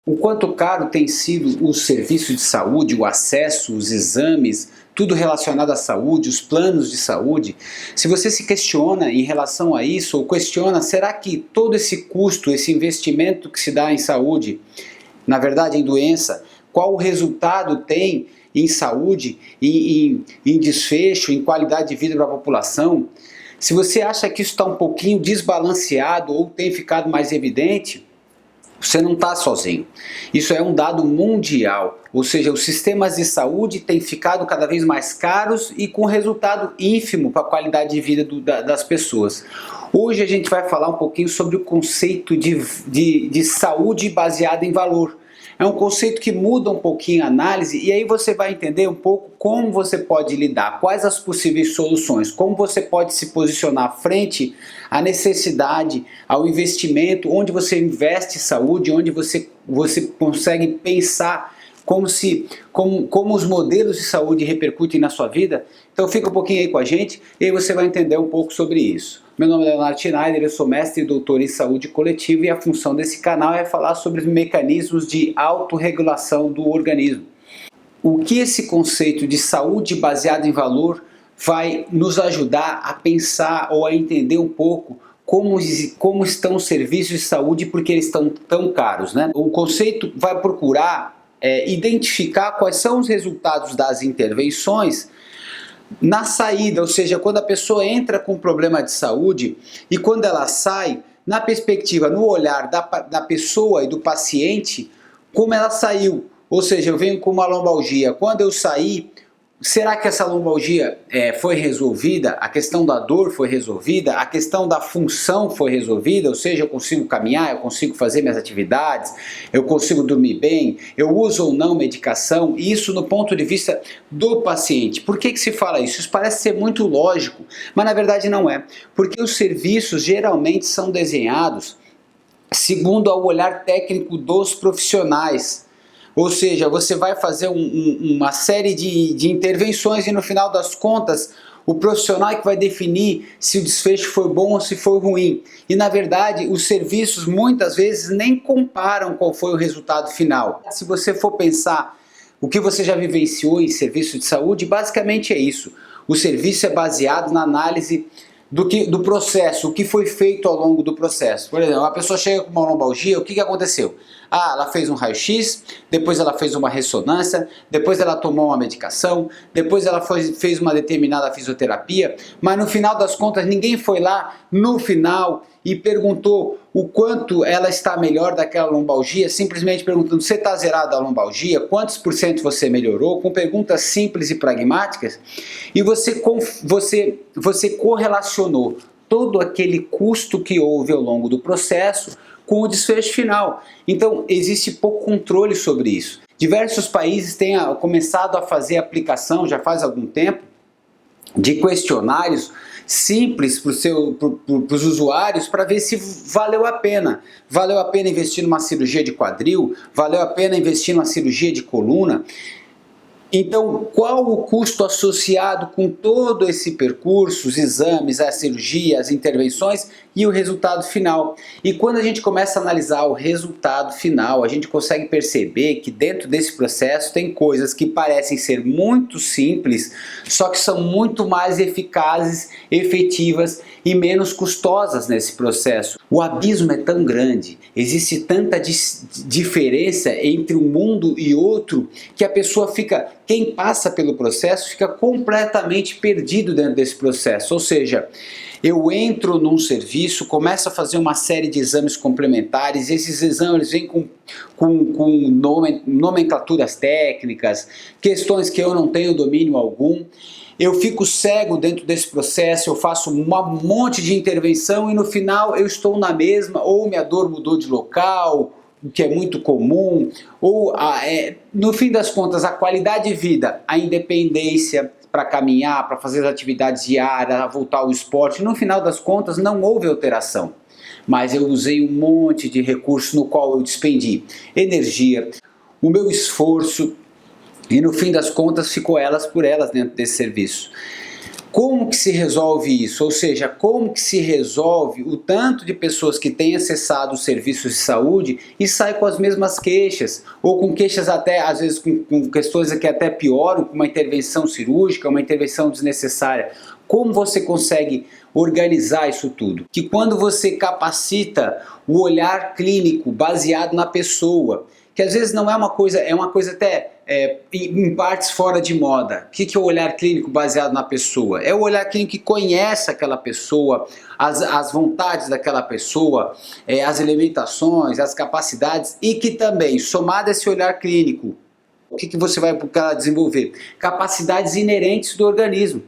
O quanto caro tem sido o serviço de saúde, o acesso, os exames, tudo relacionado à saúde, os planos de saúde. Se você se questiona em relação a isso, ou questiona, será que todo esse custo, esse investimento que se dá em saúde, na verdade em doença, qual o resultado tem em saúde, em desfecho, em qualidade de vida para a população? Se você acha que isso está um pouquinho desbalanceado ou tem ficado mais evidente, você não está sozinho. Isso é um dado mundial, ou seja, os sistemas de saúde têm ficado cada vez mais caros e com resultado ínfimo para a qualidade de vida das pessoas. Hoje a gente vai falar um pouquinho sobre o conceito de saúde baseada em valor. É um conceito que muda um pouquinho a análise e aí você vai entender um pouco como você pode lidar, quais as possíveis soluções, como você pode se posicionar frente à necessidade, ao investimento, onde você investe em saúde, onde você consegue pensar como os modelos de saúde repercutem na sua vida. Então fica um pouquinho aí com a gente e aí você vai entender um pouco sobre isso. Meu nome é Leonardo Schneider, eu sou mestre e doutor em saúde coletiva e a função desse canal é falar sobre os mecanismos de autorregulação do organismo. O que esse conceito de saúde baseada em valor vai nos ajudar a pensar ou a entender um pouco como estão os serviços de saúde e por que eles estão tão caros, né? O conceito vai procurar identificar quais são os resultados das intervenções na saída, ou seja, quando a pessoa entra com um problema de saúde e quando ela sai, na perspectiva, no olhar da pessoa e do paciente, como ela saiu. Ou seja, eu venho com uma lombalgia, quando eu saí, será que essa lombalgia foi resolvida? A questão da dor foi resolvida? A questão da função foi resolvida? Ou seja, eu consigo caminhar, eu consigo fazer minhas atividades, eu consigo dormir bem, eu uso ou não medicação? Isso no ponto de vista do paciente. Por que se fala isso? Isso parece ser muito lógico, mas na verdade não é. Porque os serviços geralmente são desenhados segundo ao olhar técnico dos profissionais. Ou seja, você vai fazer uma série de intervenções e no final das contas, o profissional é que vai definir se o desfecho foi bom ou se foi ruim. E na verdade, os serviços muitas vezes nem comparam qual foi o resultado final. Se você for pensar o que você já vivenciou em serviço de saúde, basicamente é isso. O serviço é baseado na análise do processo, o que foi feito ao longo do processo. Por exemplo, a pessoa chega com uma lombalgia, o que aconteceu? Ah, ela fez um raio-x, depois ela fez uma ressonância, depois ela tomou uma medicação, depois ela fez uma determinada fisioterapia, mas no final das contas ninguém foi lá no final e perguntou o quanto ela está melhor daquela lombalgia, simplesmente perguntando: você está zerado da lombalgia? Quantos por cento você melhorou? Com perguntas simples e pragmáticas, e você correlacionou todo aquele custo que houve ao longo do processo com o desfecho final. Então existe pouco controle sobre isso. Diversos países têm começado a fazer aplicação, já faz algum tempo, de questionários simples para os usuários para ver se valeu a pena. Valeu a pena investir numa cirurgia de quadril? Valeu a pena investir numa cirurgia de coluna? Então, qual o custo associado com todo esse percurso, os exames, a cirurgia, as intervenções e o resultado final? E quando a gente começa a analisar o resultado final, a gente consegue perceber que dentro desse processo tem coisas que parecem ser muito simples, só que são muito mais eficazes, efetivas e menos custosas nesse processo. O abismo é tão grande, existe tanta diferença entre um mundo e outro que a pessoa quem passa pelo processo fica completamente perdido dentro desse processo. Ou seja, eu entro num serviço, começo a fazer uma série de exames complementares, esses exames vêm com nomenclaturas técnicas, questões que eu não tenho domínio algum. Eu fico cego dentro desse processo, eu faço um monte de intervenção e no final eu estou na mesma, ou minha dor mudou de local, o que é muito comum, ou no fim das contas a qualidade de vida, a independência para caminhar, para fazer as atividades diárias, voltar ao esporte, no final das contas não houve alteração. Mas eu usei um monte de recursos no qual eu despendi energia, o meu esforço, e no fim das contas ficou elas por elas dentro desse serviço. Como que se resolve isso? Ou seja, como que se resolve o tanto de pessoas que têm acessado os serviços de saúde e saem com as mesmas queixas, ou com queixas até, às vezes, com questões que até pioram, com uma intervenção cirúrgica, uma intervenção desnecessária. Como você consegue organizar isso tudo? Que quando você capacita o olhar clínico baseado na pessoa, que às vezes não é uma coisa até em partes fora de moda. O que é o olhar clínico baseado na pessoa? É o olhar clínico que conhece aquela pessoa, as vontades daquela pessoa, as limitações, as capacidades, e que também, somado a esse olhar clínico, o que você vai procurar desenvolver? Capacidades inerentes do organismo.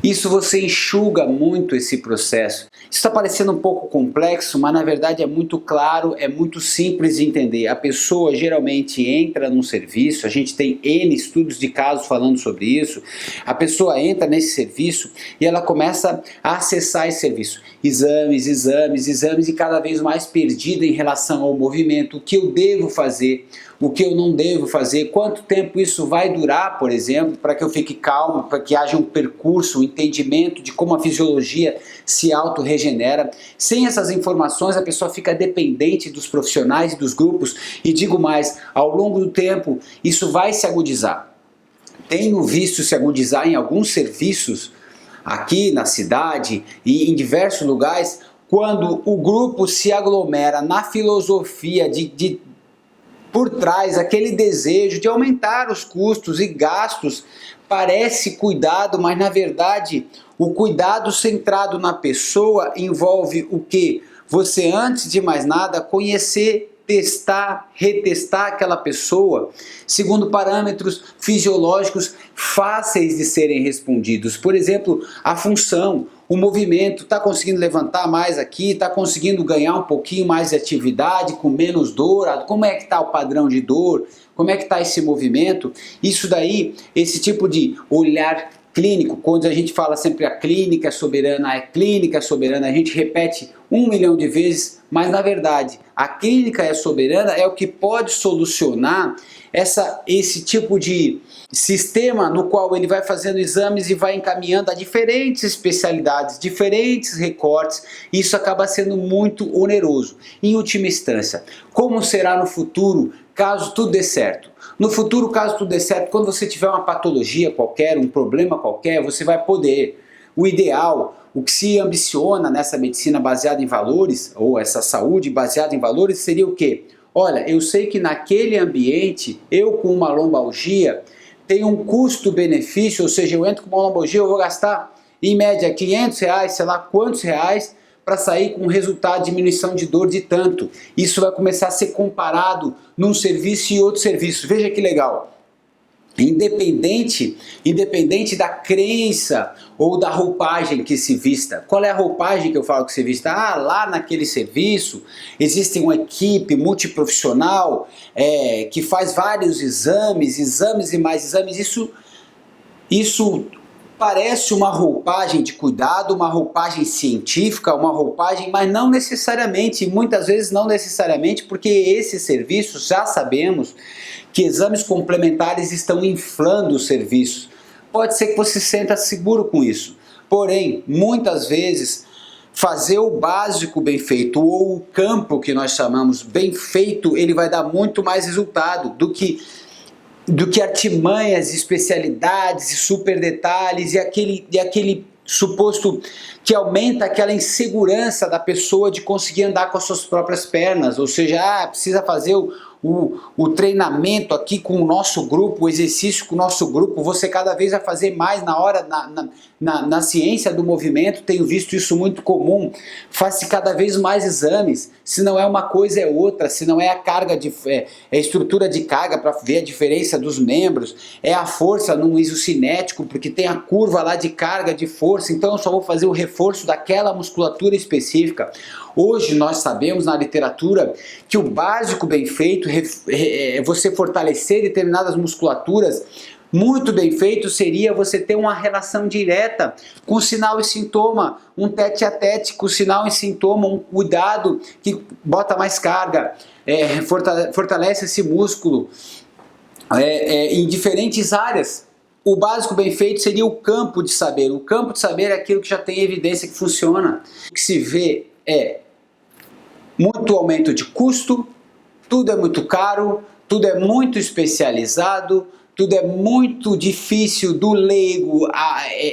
Isso você enxuga muito esse processo. Isso está parecendo um pouco complexo, mas na verdade é muito claro, é muito simples de entender. A pessoa geralmente entra num serviço, a gente tem N estudos de casos falando sobre isso, a pessoa entra nesse serviço e ela começa a acessar esse serviço. Exames, exames, exames, e cada vez mais perdida em relação ao movimento, o que eu devo fazer, o que eu não devo fazer, quanto tempo isso vai durar, por exemplo, para que eu fique calmo, para que haja um percurso, um entendimento de como a fisiologia se autorregenera. Sem essas informações, a pessoa fica dependente dos profissionais e dos grupos, e digo mais, ao longo do tempo, isso vai se agudizar. Tenho visto se agudizar em alguns serviços, aqui na cidade e em diversos lugares, quando o grupo se aglomera na filosofia por trás, aquele desejo de aumentar os custos e gastos. Parece cuidado, mas na verdade o cuidado centrado na pessoa envolve o quê? Você, antes de mais nada, conhecer, testar, retestar aquela pessoa segundo parâmetros fisiológicos fáceis de serem respondidos. Por exemplo, a função, o movimento, está conseguindo levantar mais aqui, está conseguindo ganhar um pouquinho mais de atividade, com menos dor, como é que está o padrão de dor, como é que está esse movimento. Isso daí, esse tipo de olhar clínico, quando a gente fala sempre a clínica é soberana, a gente repete 1 milhão de vezes, mas na verdade a clínica é soberana, é o que pode solucionar esse tipo de sistema no qual ele vai fazendo exames e vai encaminhando a diferentes especialidades, diferentes recortes, e isso acaba sendo muito oneroso. Em última instância, como será no futuro, caso tudo dê certo? No futuro, caso tudo dê certo, quando você tiver uma patologia qualquer, um problema qualquer, você vai poder. O ideal, o que se ambiciona nessa medicina baseada em valores, ou essa saúde baseada em valores, seria o quê? Olha, eu sei que naquele ambiente, eu com uma lombalgia, tenho um custo-benefício, ou seja, eu entro com uma lombalgia, eu vou gastar em média R$500, sei lá quantos reais, para sair com um resultado de diminuição de dor de tanto. Isso vai começar a ser comparado num serviço e outro serviço. Veja que legal. Independente da crença ou da roupagem que se vista. Qual é a roupagem que eu falo que se vista? Ah, lá naquele serviço existe uma equipe multiprofissional que faz vários exames e mais exames. Isso parece uma roupagem de cuidado, uma roupagem científica, uma roupagem, mas não necessariamente, muitas vezes não necessariamente, porque esses serviços, já sabemos que exames complementares estão inflando os serviços. Pode ser que você se sinta seguro com isso, porém, muitas vezes, fazer o básico bem feito, ou o campo que nós chamamos bem feito, ele vai dar muito mais resultado do que artimanhas, especialidades e super detalhes e aquele suposto que aumenta aquela insegurança da pessoa de conseguir andar com as suas próprias pernas, ou seja, precisa fazer o treinamento aqui com o nosso grupo, o exercício com o nosso grupo, você cada vez vai fazer mais na ciência do movimento, tenho visto isso muito comum, faz-se cada vez mais exames, se não é uma coisa é outra, se não é a carga, a estrutura de carga para ver a diferença dos membros, é a força num isocinético, porque tem a curva lá de carga, de força, então eu só vou fazer o reforço daquela musculatura específica. Hoje nós sabemos na literatura que o básico bem feito, você fortalecer determinadas musculaturas, muito bem feito seria você ter uma relação direta com sinal e sintoma, um tete a tete com sinal e sintoma, um cuidado que bota mais carga, fortalece esse músculo em diferentes áreas. O básico bem feito seria o campo de saber. O campo de saber é aquilo que já tem evidência que funciona. O que se vê é muito aumento de custo, tudo é muito caro, tudo é muito especializado, tudo é muito difícil do leigo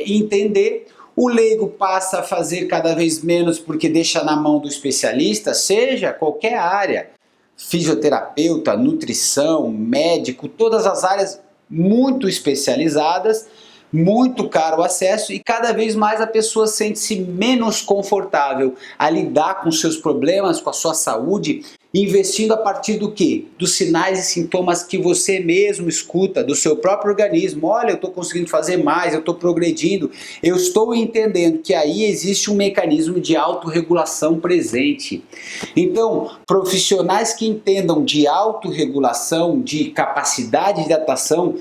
entender. O leigo passa a fazer cada vez menos porque deixa na mão do especialista, seja qualquer área, fisioterapeuta, nutrição, médico, todas as áreas muito especializadas, muito caro o acesso e cada vez mais a pessoa sente-se menos confortável a lidar com seus problemas, com a sua saúde, investindo a partir do quê? Dos sinais e sintomas que você mesmo escuta do seu próprio organismo. Olha, eu estou conseguindo fazer mais, eu estou progredindo, eu estou entendendo que aí existe um mecanismo de autorregulação presente. Então, profissionais que entendam de autorregulação, de capacidade de adaptação,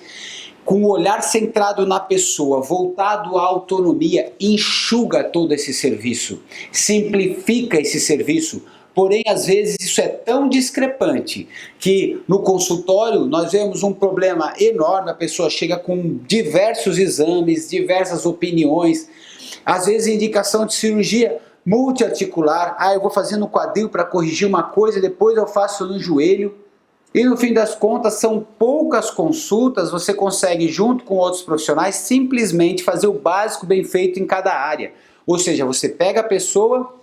com o olhar centrado na pessoa, voltado à autonomia, enxuga todo esse serviço, simplifica esse serviço. Porém, às vezes isso é tão discrepante que no consultório nós vemos um problema enorme, a pessoa chega com diversos exames, diversas opiniões, às vezes indicação de cirurgia multiarticular, eu vou fazer no quadril para corrigir uma coisa, depois eu faço no joelho. E no fim das contas são poucas consultas, você consegue junto com outros profissionais simplesmente fazer o básico bem feito em cada área. Ou seja, você pega a pessoa,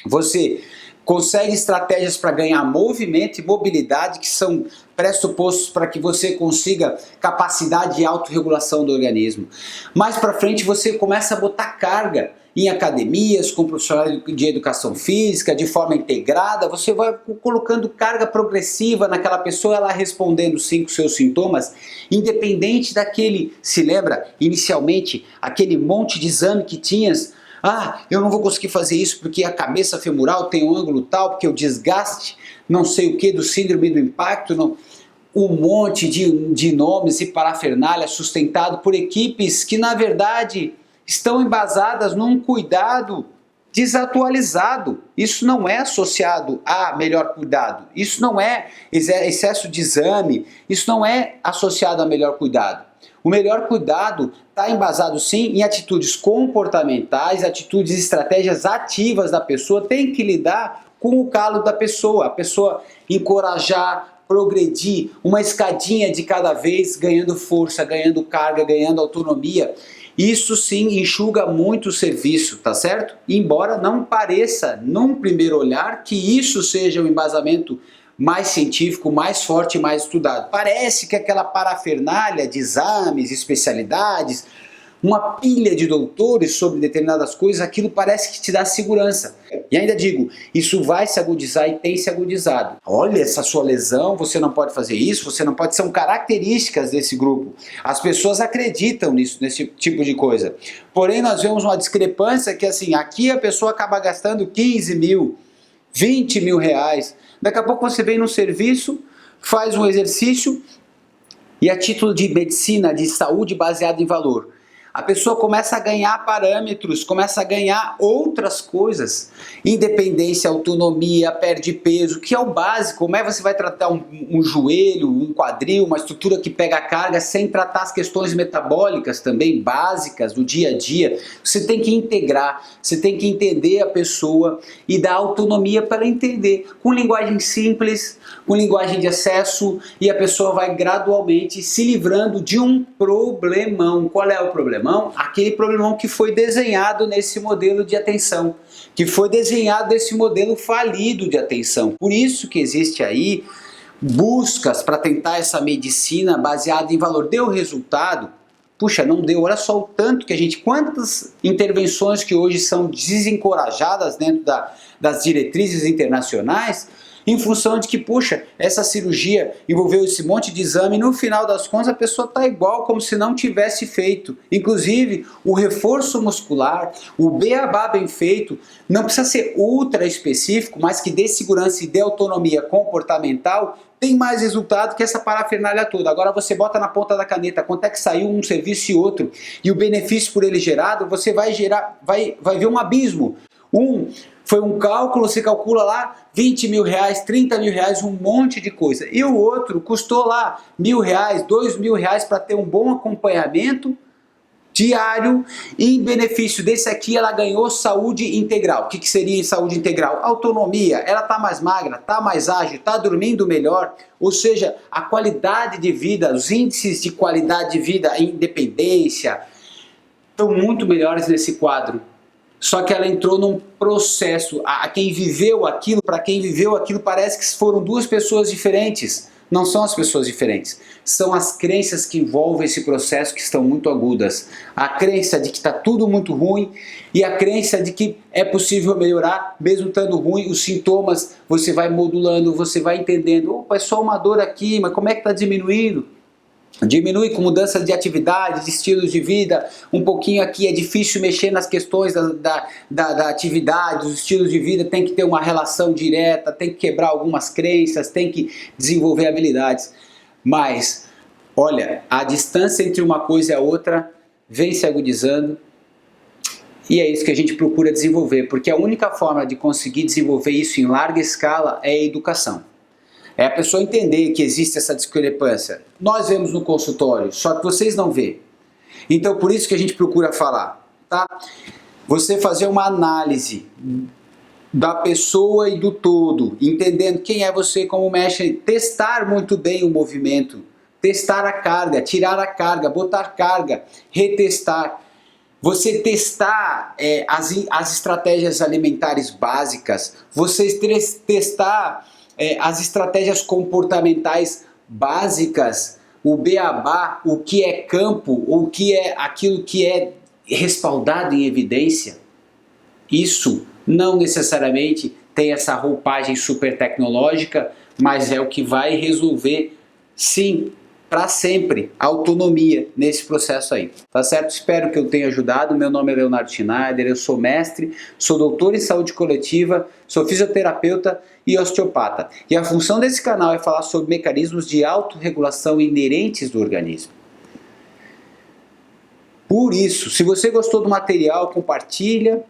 você consegue estratégias para ganhar movimento e mobilidade que são pressupostos para que você consiga capacidade de autorregulação do organismo. Mais para frente você começa a botar carga em academias, com profissionais de educação física, de forma integrada, você vai colocando carga progressiva naquela pessoa, ela respondendo sim com seus sintomas, independente daquele, se lembra, inicialmente, aquele monte de exame que tinhas, eu não vou conseguir fazer isso porque a cabeça femoral tem um ângulo tal, porque o desgaste, não sei o que, do síndrome do impacto, não... Um monte de nomes e parafernália sustentado por equipes que, na verdade, estão embasadas num cuidado desatualizado. Isso não é associado a melhor cuidado. Isso não é excesso de exame. Isso não é associado a melhor cuidado. O melhor cuidado está embasado sim em atitudes comportamentais, atitudes e estratégias ativas da pessoa. Tem que lidar com o calo da pessoa. A pessoa encorajar, progredir, uma escadinha de cada vez, ganhando força, ganhando carga, ganhando autonomia. Isso sim enxuga muito o serviço, tá certo? Embora não pareça, num primeiro olhar, que isso seja um embasamento mais científico, mais forte e mais estudado. Parece que aquela parafernália de exames, especialidades, uma pilha de doutores sobre determinadas coisas, aquilo parece que te dá segurança. E ainda digo, isso vai se agudizar e tem se agudizado. Olha essa sua lesão, você não pode fazer isso, você não pode... São características desse grupo. As pessoas acreditam nisso, nesse tipo de coisa. Porém, nós vemos uma discrepância que assim, aqui a pessoa acaba gastando 15 mil, 20 mil reais. Daqui a pouco você vem no serviço, faz um exercício e a título de medicina, de saúde baseada em valor, a pessoa começa a ganhar parâmetros, começa a ganhar outras coisas. Independência, autonomia, perde peso, que é o básico. Como é que você vai tratar um joelho, um quadril, uma estrutura que pega carga sem tratar as questões metabólicas também básicas do dia a dia? Você tem que integrar, você tem que entender a pessoa e dar autonomia para ela entender. Com linguagem simples, com linguagem de acesso, e a pessoa vai gradualmente se livrando de um problemão. Qual é o problemão? Aquele problemão que foi desenhado nesse modelo de atenção, que foi desenhado nesse modelo falido de atenção. Por isso que existe aí buscas para tentar essa medicina baseada em valor. Deu resultado? Puxa, não deu. Olha só o tanto que a gente... Quantas intervenções que hoje são desencorajadas dentro das diretrizes internacionais, em função de que, puxa, essa cirurgia envolveu esse monte de exame e no final das contas a pessoa está igual, como se não tivesse feito. Inclusive, o reforço muscular, o beabá bem feito, não precisa ser ultra específico, mas que dê segurança e dê autonomia comportamental, tem mais resultado que essa parafernália toda. Agora você bota na ponta da caneta quanto é que saiu um serviço e outro, e o benefício por ele gerado, você vai ver um abismo. Foi um cálculo, você calcula lá 20 mil reais, 30 mil reais, um monte de coisa. E o outro custou lá R$ 1.000, R$ 2.000 para ter um bom acompanhamento diário, e em benefício desse aqui ela ganhou saúde integral. O que seria saúde integral? Autonomia, ela está mais magra, está mais ágil, está dormindo melhor, ou seja, a qualidade de vida, os índices de qualidade de vida, a independência, estão muito melhores nesse quadro. Só que ela entrou num processo, para quem viveu aquilo parece que foram duas pessoas diferentes. Não são as pessoas diferentes, são as crenças que envolvem esse processo que estão muito agudas. A crença de que está tudo muito ruim e a crença de que é possível melhorar, mesmo estando ruim, os sintomas você vai modulando, você vai entendendo, opa, é só uma dor aqui, mas como é que está diminuindo? Diminui com mudança de atividade, de estilos de vida, um pouquinho aqui, é difícil mexer nas questões da atividade, dos estilos de vida, tem que ter uma relação direta, tem que quebrar algumas crenças, tem que desenvolver habilidades. Mas, olha, a distância entre uma coisa e a outra vem se agudizando e é isso que a gente procura desenvolver, porque a única forma de conseguir desenvolver isso em larga escala é a educação. É a pessoa entender que existe essa discrepância. Nós vemos no consultório, só que vocês não vê. Então, por isso que a gente procura falar, tá? Você fazer uma análise da pessoa e do todo, entendendo quem é você, como mexe, testar muito bem o movimento, testar a carga, tirar a carga, botar carga, retestar. Você testar as estratégias alimentares básicas, você testar as estratégias comportamentais básicas, o beabá, o que é campo, o que é aquilo que é respaldado em evidência. Isso não necessariamente tem essa roupagem super tecnológica, mas é o que vai resolver, sim, para sempre, a autonomia nesse processo aí, tá certo? Espero que eu tenha ajudado. Meu nome é Leonardo Schneider, eu sou mestre, sou doutor em saúde coletiva, sou fisioterapeuta e osteopata. E a função desse canal é falar sobre mecanismos de autorregulação inerentes do organismo. Por isso, se você gostou do material, compartilha,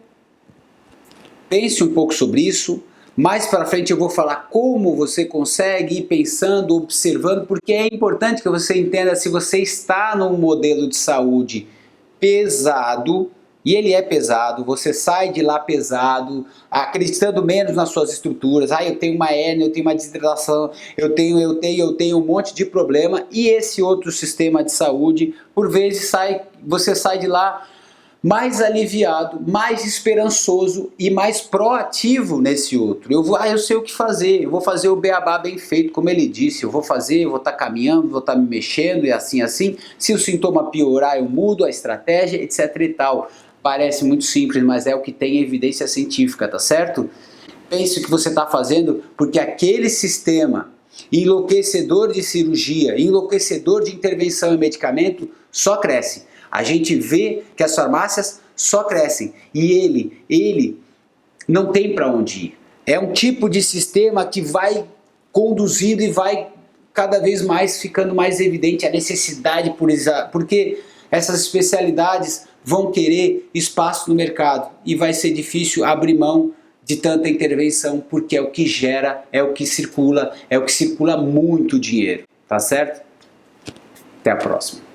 pense um pouco sobre isso. Mais para frente eu vou falar como você consegue ir pensando, observando, porque é importante que você entenda se você está num modelo de saúde pesado, e ele é pesado, você sai de lá pesado, acreditando menos nas suas estruturas, eu tenho uma hérnia, eu tenho uma desidratação, eu tenho um monte de problema, e esse outro sistema de saúde, por vezes você sai de lá mais aliviado, mais esperançoso e mais proativo nesse outro. Eu sei o que fazer, eu vou fazer o beabá bem feito, como ele disse, eu vou estar caminhando, vou estar me mexendo e assim. Se o sintoma piorar, eu mudo a estratégia, etc e tal. Parece muito simples, mas é o que tem evidência científica, tá certo? Pense o que você está fazendo, porque aquele sistema enlouquecedor de cirurgia, enlouquecedor de intervenção e medicamento, só cresce. A gente vê que as farmácias só crescem e ele não tem para onde ir. É um tipo de sistema que vai conduzindo e vai cada vez mais ficando mais evidente a necessidade porque essas especialidades vão querer espaço no mercado e vai ser difícil abrir mão de tanta intervenção, porque é o que gera, é o que circula muito dinheiro, tá certo? Até a próxima.